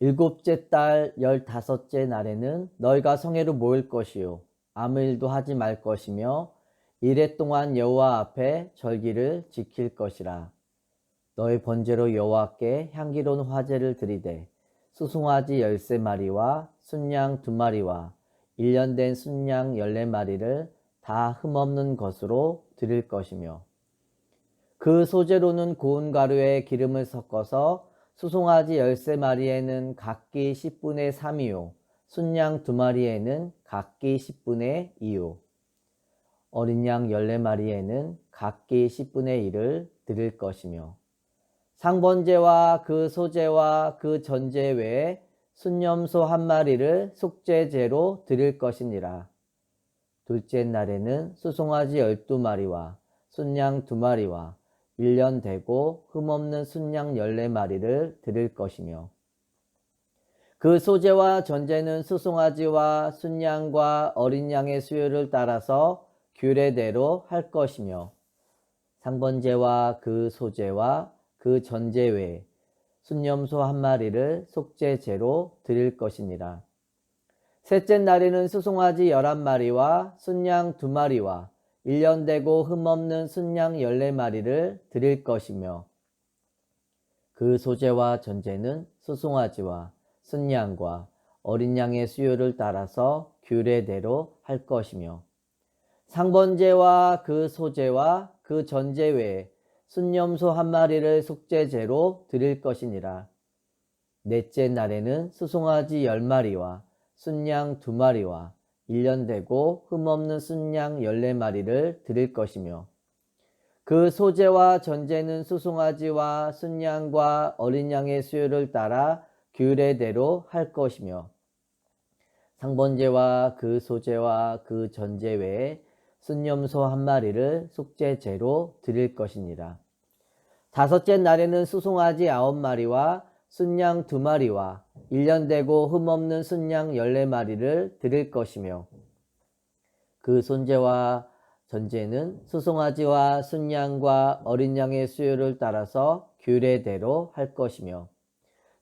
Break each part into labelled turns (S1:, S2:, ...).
S1: 일곱째 달 15째 날에는 너희가 성회로 모일 것이요 아무 일도 하지 말 것이며 이레 동안 여호와 앞에 절기를 지킬 것이라. 너희 번제로 여호와께 향기로운 화제를 드리되 수송아지 13마리와 순양 2마리와 1년 된 순양 14마리를 다 흠없는 것으로 드릴 것이며, 그 소재로는 고운 가루에 기름을 섞어서 수송아지 13마리에는 각기 10분의 3이요 순양 2마리에는 각기 10분의 2요 어린 양 14마리에는 각기 10분의 1을 드릴 것이며, 상번제와 그 소제와 그 전제 외에 순염소 1마리를 속죄제로 드릴 것이니라. 둘째 날에는 수송아지 12마리와 순양 2마리와 1년 되고 흠없는 순양 14마리를 드릴 것이며, 그 소제와 전제는 수송아지와 순양과 어린 양의 수요를 따라서 규례대로 할 것이며, 상번제와 그 소제와 그 전제 외에 순염소 1마리를 속죄제로 드릴 것이니라. 셋째 날에는 수송아지 11마리와 순양 2마리와 1년 되고 흠없는 순양 14마리를 드릴 것이며, 그 소제와 전제는 수송아지와 순양과 어린 양의 수요를 따라서 규례대로 할 것이며, 상번제와 그 소제와 그 전제 외에 순염소 1마리를 속죄제로 드릴 것이니라. 넷째 날에는 수송아지 10마리와 순양 2마리와 1년 되고 흠없는 순양 14마리를 드릴 것이며, 그 소제와 전제는 수송아지와 순양과 어린 양의 수요를 따라 규례대로 할 것이며, 상번제와 그 소제와 그 전제 외에 순염소 1마리를 속죄제로 드릴 것이니라. 다섯째 날에는 수송아지 9마리와 순양 2마리와 1년 되고 흠없는 순양 14마리를 드릴 것이며, 그 손제와 전제는 수송아지와 순양과 어린 양의 수요를 따라서 규례대로 할 것이며,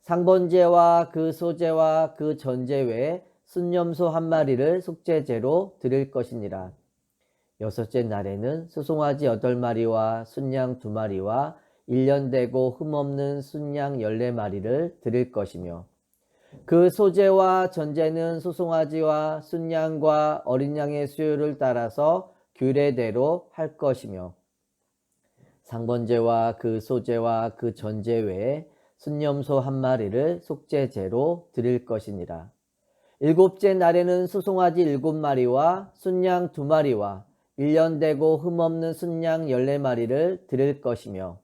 S1: 상번제와 그 소제와 그 전제 외에 순염소 1마리를 속죄제로 드릴 것이니라. 여섯째 날에는 수송아지 8마리와 순양 2마리와 1년 되고 흠없는 순양 14마리를 드릴 것이며, 그 소제와 전제는 수송아지와 순양과 어린 양의 수요를 따라서 규례대로 할 것이며, 상번제와 그 소제와 그 전제 외에 순염소 1마리를 속죄제로 드릴 것이니라. 일곱째 날에는 수송아지 7마리와 순양 2마리와 1년 되고 흠없는 순양 14마리를 드릴 것이며,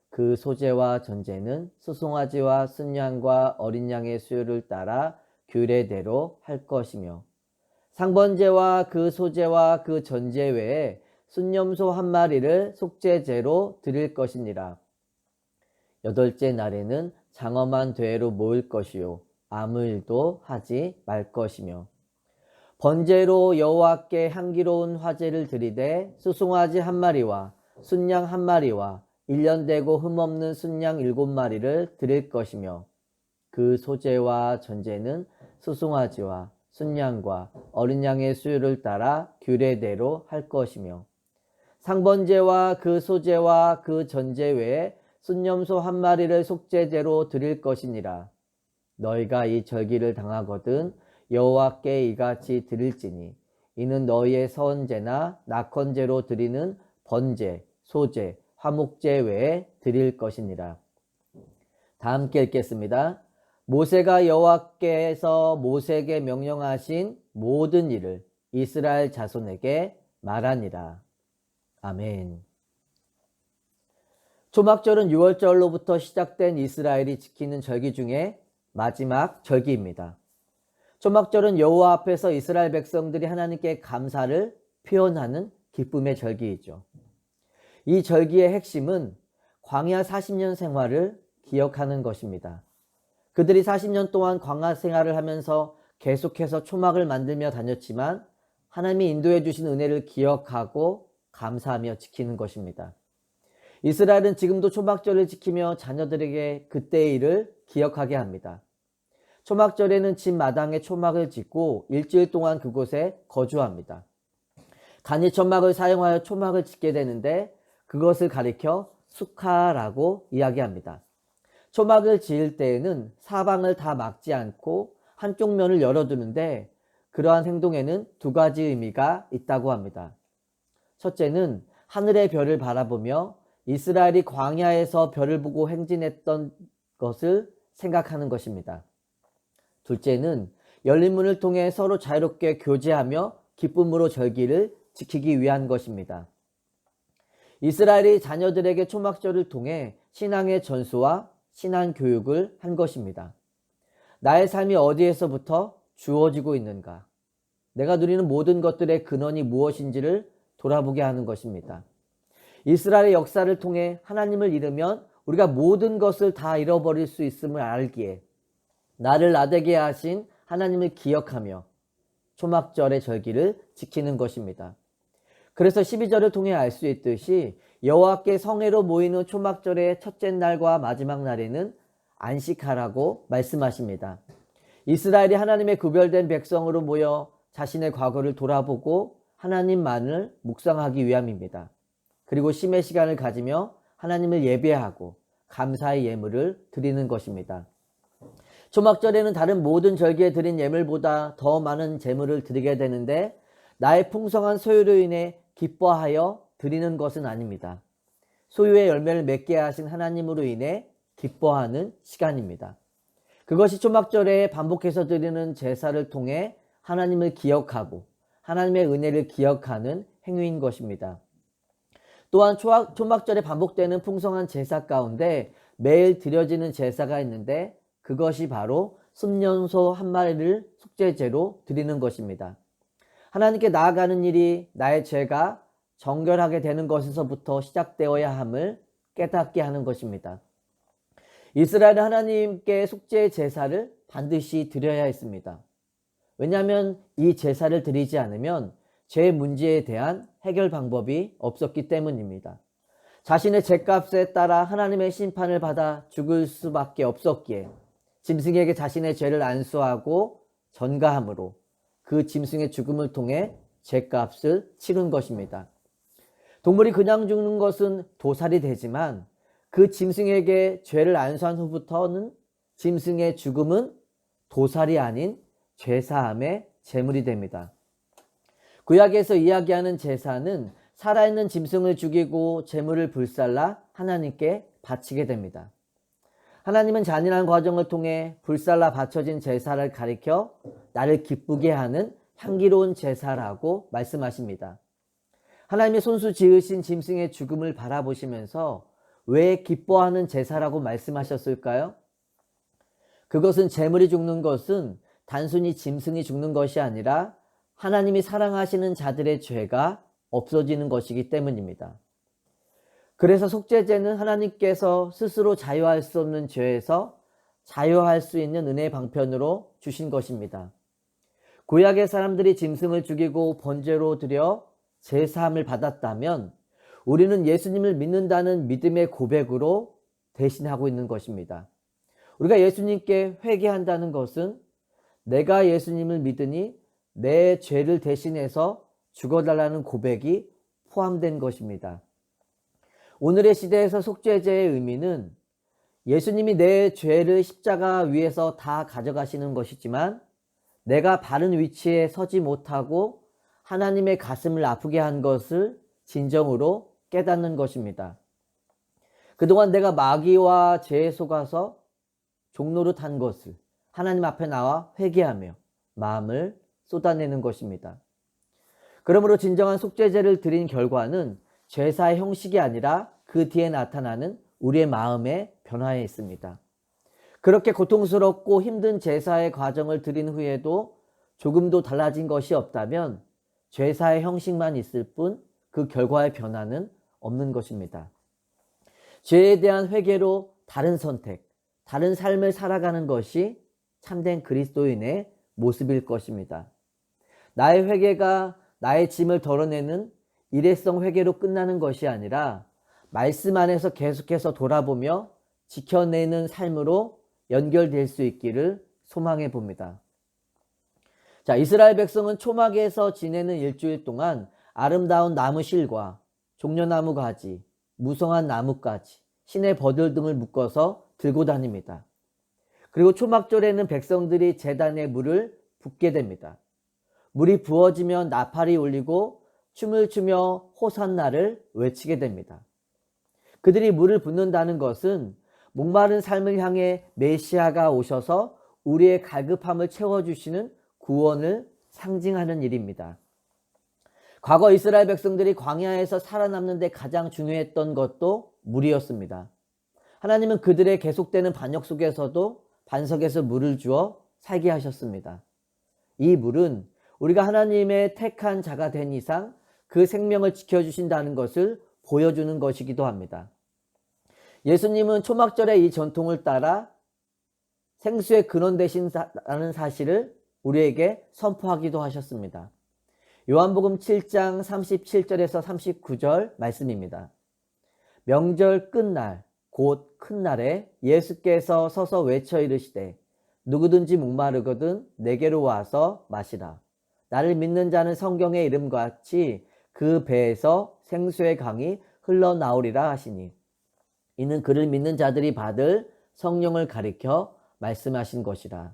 S1: 그 소제와 전제는 수송아지와 순양과 어린 양의 수요를 따라 규례대로 할 것이며, 상번제와 그 소제와 그 전제 외에 순염소 1마리를 속죄제로 드릴 것이니라. 여덟째 날에는 장엄한 대회로 모일 것이요 아무 일도 하지 말 것이며, 번제로 여호와께 향기로운 화제를 드리되 수송아지 1마리와 순양 1마리와 1년 되고 흠없는 순양 7마리를 드릴 것이며, 그 소제와 전제는 수송아지와 순양과 어린 양의 수요를 따라 규례대로 할 것이며, 상번제와 그 소제와 그 전제 외에 순염소 1마리를 속죄제로 드릴 것이니라. 너희가 이 절기를 당하거든 여호와께 이같이 드릴지니, 이는 너희의 서은제나 낙헌제로 드리는 번제, 소제, 화목제 외에 드릴 것이니라. 다 함께 읽겠습니다. 모세가 여호와께서 모세에게 명령하신 모든 일을 이스라엘 자손에게 말하니라. 아멘. 초막절은 6월절로부터 시작된 이스라엘이 지키는 절기 중에 마지막 절기입니다. 초막절은 여호와 앞에서 이스라엘 백성들이 하나님께 감사를 표현하는 기쁨의 절기이죠. 이 절기의 핵심은 광야 40년 생활을 기억하는 것입니다. 그들이 40년 동안 광야 생활을 하면서 계속해서 초막을 만들며 다녔지만 하나님이 인도해 주신 은혜를 기억하고 감사하며 지키는 것입니다. 이스라엘은 지금도 초막절을 지키며 자녀들에게 그때의 일을 기억하게 합니다. 초막절에는 집 마당에 초막을 짓고 일주일 동안 그곳에 거주합니다. 간이 천막을 사용하여 초막을 짓게 되는데 그것을 가리켜 수카라고 이야기합니다. 초막을 지을 때에는 사방을 다 막지 않고 한쪽 면을 열어두는데 그러한 행동에는 두 가지 의미가 있다고 합니다. 첫째는 하늘의 별을 바라보며 이스라엘이 광야에서 별을 보고 행진했던 것을 생각하는 것입니다. 둘째는 열린 문을 통해 서로 자유롭게 교제하며 기쁨으로 절기를 지키기 위한 것입니다. 이스라엘이 자녀들에게 초막절을 통해 신앙의 전수와 신앙 교육을 한 것입니다. 나의 삶이 어디에서부터 주어지고 있는가? 내가 누리는 모든 것들의 근원이 무엇인지를 돌아보게 하는 것입니다. 이스라엘의 역사를 통해 하나님을 잃으면 우리가 모든 것을 다 잃어버릴 수 있음을 알기에 나를 나되게 하신 하나님을 기억하며 초막절의 절기를 지키는 것입니다. 그래서 12절을 통해 알 수 있듯이 여호와께 성회로 모이는 초막절의 첫째 날과 마지막 날에는 안식하라고 말씀하십니다. 이스라엘이 하나님의 구별된 백성으로 모여 자신의 과거를 돌아보고 하나님만을 묵상하기 위함입니다. 그리고 쉼의 시간을 가지며 하나님을 예배하고 감사의 예물을 드리는 것입니다. 초막절에는 다른 모든 절기에 드린 예물보다 더 많은 제물을 드리게 되는데 나의 풍성한 소유로 인해 기뻐하여 드리는 것은 아닙니다. 소유의 열매를 맺게 하신 하나님으로 인해 기뻐하는 시간입니다. 그것이 초막절에 반복해서 드리는 제사를 통해 하나님을 기억하고 하나님의 은혜를 기억하는 행위인 것입니다. 또한 초막절에 반복되는 풍성한 제사 가운데 매일 드려지는 제사가 있는데 그것이 바로 순년소 한 마리를 속죄제로 드리는 것입니다. 하나님께 나아가는 일이 나의 죄가 정결하게 되는 것에서부터 시작되어야 함을 깨닫게 하는 것입니다. 이스라엘은 하나님께 속죄 제사를 반드시 드려야 했습니다. 왜냐하면 이 제사를 드리지 않으면 죄 문제에 대한 해결 방법이 없었기 때문입니다. 자신의 죄값에 따라 하나님의 심판을 받아 죽을 수밖에 없었기에 짐승에게 자신의 죄를 안수하고 전가함으로 그 짐승의 죽음을 통해 죄값을 치른 것입니다. 동물이 그냥 죽는 것은 도살이 되지만 그 짐승에게 죄를 안수한 후부터는 짐승의 죽음은 도살이 아닌 죄사함의 제물이 됩니다. 구약에서 이야기하는 제사는 살아있는 짐승을 죽이고 제물을 불살라 하나님께 바치게 됩니다. 하나님은 잔인한 과정을 통해 불살라 바쳐진 제사를 가리켜 나를 기쁘게 하는 향기로운 제사라고 말씀하십니다. 하나님이 손수 지으신 짐승의 죽음을 바라보시면서 왜 기뻐하는 제사라고 말씀하셨을까요? 그것은 제물이 죽는 것은 단순히 짐승이 죽는 것이 아니라 하나님이 사랑하시는 자들의 죄가 없어지는 것이기 때문입니다. 그래서 속죄제는 하나님께서 스스로 자유할 수 없는 죄에서 자유할 수 있는 은혜의 방편으로 주신 것입니다. 구약의 사람들이 짐승을 죽이고 번제로 드려 제사함을 받았다면 우리는 예수님을 믿는다는 믿음의 고백으로 대신하고 있는 것입니다. 우리가 예수님께 회개한다는 것은 내가 예수님을 믿으니 내 죄를 대신해서 죽어달라는 고백이 포함된 것입니다. 오늘의 시대에서 속죄제의 의미는 예수님이 내 죄를 십자가 위에서 다 가져가시는 것이지만 내가 바른 위치에 서지 못하고 하나님의 가슴을 아프게 한 것을 진정으로 깨닫는 것입니다. 그동안 내가 마귀와 죄에 속아서 종노릇 한 것을 하나님 앞에 나와 회개하며 마음을 쏟아내는 것입니다. 그러므로 진정한 속죄제를 드린 결과는 제사의 형식이 아니라 그 뒤에 나타나는 우리의 마음의 변화에 있습니다. 그렇게 고통스럽고 힘든 제사의 과정을 드린 후에도 조금도 달라진 것이 없다면 제사의 형식만 있을 뿐 그 결과의 변화는 없는 것입니다. 죄에 대한 회개로 다른 선택, 다른 삶을 살아가는 것이 참된 그리스도인의 모습일 것입니다. 나의 회개가 나의 짐을 덜어내는 일회성 회개로 끝나는 것이 아니라 말씀 안에서 계속해서 돌아보며 지켜내는 삶으로 연결될 수 있기를 소망해 봅니다. 자, 이스라엘 백성은 초막에서 지내는 일주일 동안 아름다운 나무 실과 종려나무 가지, 무성한 나뭇가지, 시내 버들 등을 묶어서 들고 다닙니다. 그리고 초막절에는 백성들이 제단에 물을 붓게 됩니다. 물이 부어지면 나팔이 울리고 춤을 추며 호산나를 외치게 됩니다. 그들이 물을 붓는다는 것은 목마른 삶을 향해 메시아가 오셔서 우리의 갈급함을 채워주시는 구원을 상징하는 일입니다. 과거 이스라엘 백성들이 광야에서 살아남는 데 가장 중요했던 것도 물이었습니다. 하나님은 그들의 계속되는 반역 속에서도 반석에서 물을 주어 살게 하셨습니다. 이 물은 우리가 하나님의 택한 자가 된 이상 그 생명을 지켜주신다는 것을 보여주는 것이기도 합니다. 예수님은 초막절의 이 전통을 따라 생수의 근원 되신다는 사실을 우리에게 선포하기도 하셨습니다. 요한복음 7장 37절에서 39절 말씀입니다. 명절 끝날 곧 큰 날에 예수께서 서서 외쳐 이르시되 누구든지 목마르거든 내게로 와서 마시라. 나를 믿는 자는 성경의 이름같이 그 배에서 생수의 강이 흘러나오리라 하시니 이는 그를 믿는 자들이 받을 성령을 가리켜 말씀하신 것이라.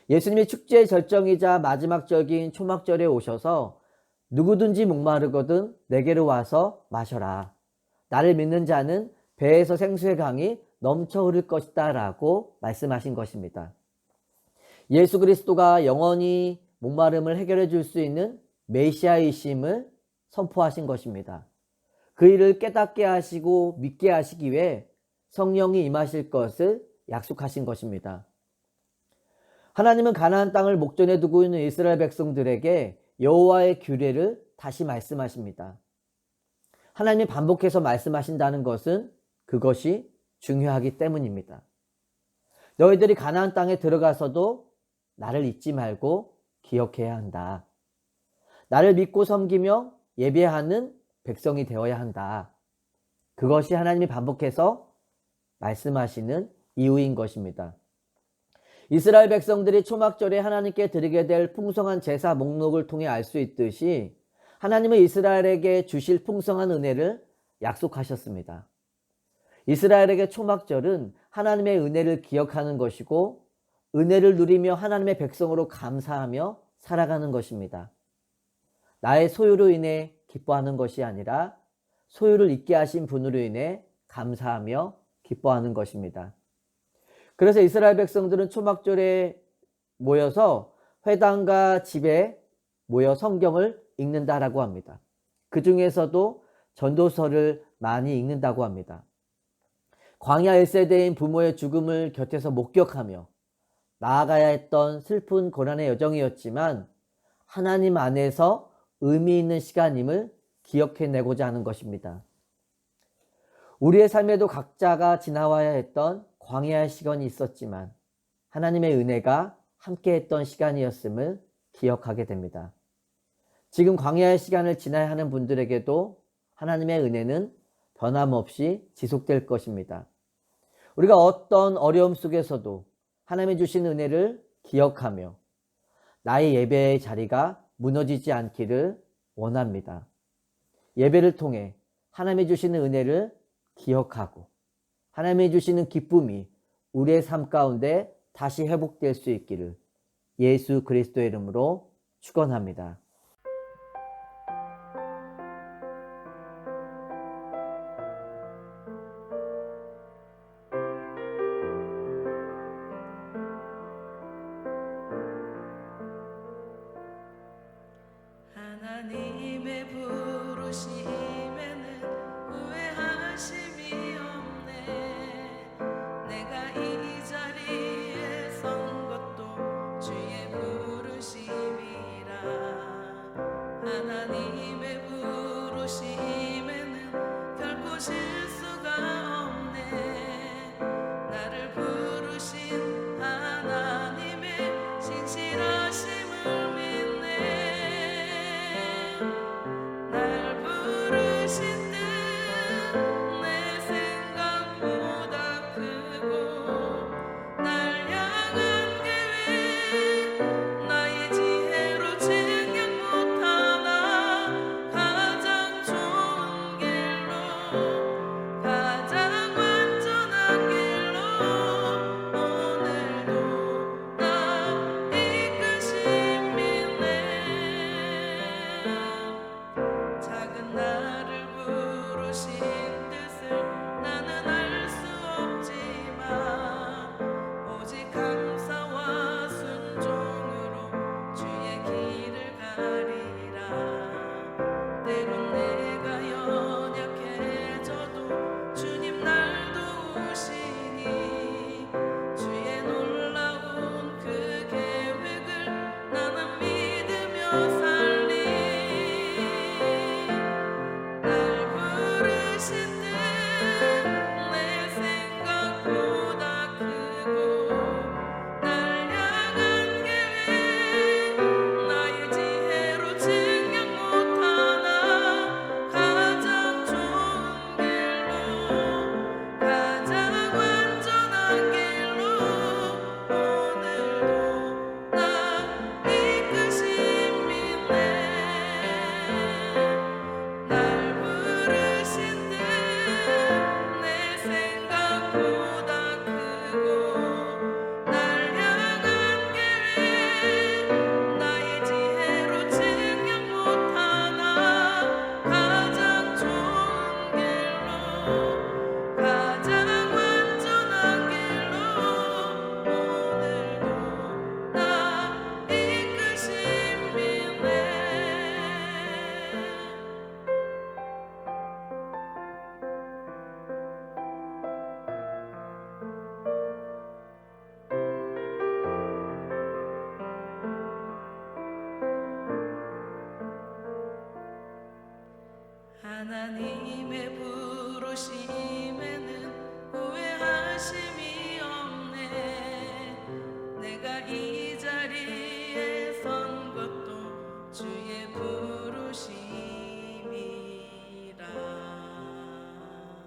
S1: 예수님이 축제의 절정이자 마지막 절기인 초막절에 오셔서 누구든지 목마르거든 내게로 와서 마셔라. 나를 믿는 자는 배에서 생수의 강이 넘쳐 흐를 것이다 라고 말씀하신 것입니다. 예수 그리스도가 영원히 목마름을 해결해 줄 수 있는 메시아이심을 선포하신 것입니다. 그 일을 깨닫게 하시고 믿게 하시기 위해 성령이 임하실 것을 약속하신 것입니다. 하나님은 가나안 땅을 목전에 두고 있는 이스라엘 백성들에게 여호와의 규례를 다시 말씀하십니다. 하나님이 반복해서 말씀하신다는 것은 그것이 중요하기 때문입니다. 너희들이 가나안 땅에 들어가서도 나를 잊지 말고 기억해야 한다. 나를 믿고 섬기며 예배하는 백성이 되어야 한다. 그것이 하나님이 반복해서 말씀하시는 이유인 것입니다. 이스라엘 백성들이 초막절에 하나님께 드리게 될 풍성한 제사 목록을 통해 알 수 있듯이 하나님은 이스라엘에게 주실 풍성한 은혜를 약속하셨습니다. 이스라엘에게 초막절은 하나님의 은혜를 기억하는 것이고 은혜를 누리며 하나님의 백성으로 감사하며 살아가는 것입니다. 나의 소유로 인해 기뻐하는 것이 아니라 소유를 잊게 하신 분으로 인해 감사하며 기뻐하는 것입니다. 그래서 이스라엘 백성들은 초막절에 모여서 회당과 집에 모여 성경을 읽는다라고 합니다. 그 중에서도 전도서를 많이 읽는다고 합니다. 광야 1세대인 부모의 죽음을 곁에서 목격하며 나아가야 했던 슬픈 고난의 여정이었지만 하나님 안에서 의미 있는 시간임을 기억해내고자 하는 것입니다. 우리의 삶에도 각자가 지나와야 했던 광야의 시간이 있었지만 하나님의 은혜가 함께했던 시간이었음을 기억하게 됩니다. 지금 광야의 시간을 지나야 하는 분들에게도 하나님의 은혜는 변함없이 지속될 것입니다. 우리가 어떤 어려움 속에서도 하나님이 주신 은혜를 기억하며 나의 예배의 자리가 무너지지 않기를 원합니다. 예배를 통해 하나님이 주시는 은혜를 기억하고 하나님이 주시는 기쁨이 우리의 삶 가운데 다시 회복될 수 있기를 예수 그리스도의 이름으로 축원합니다.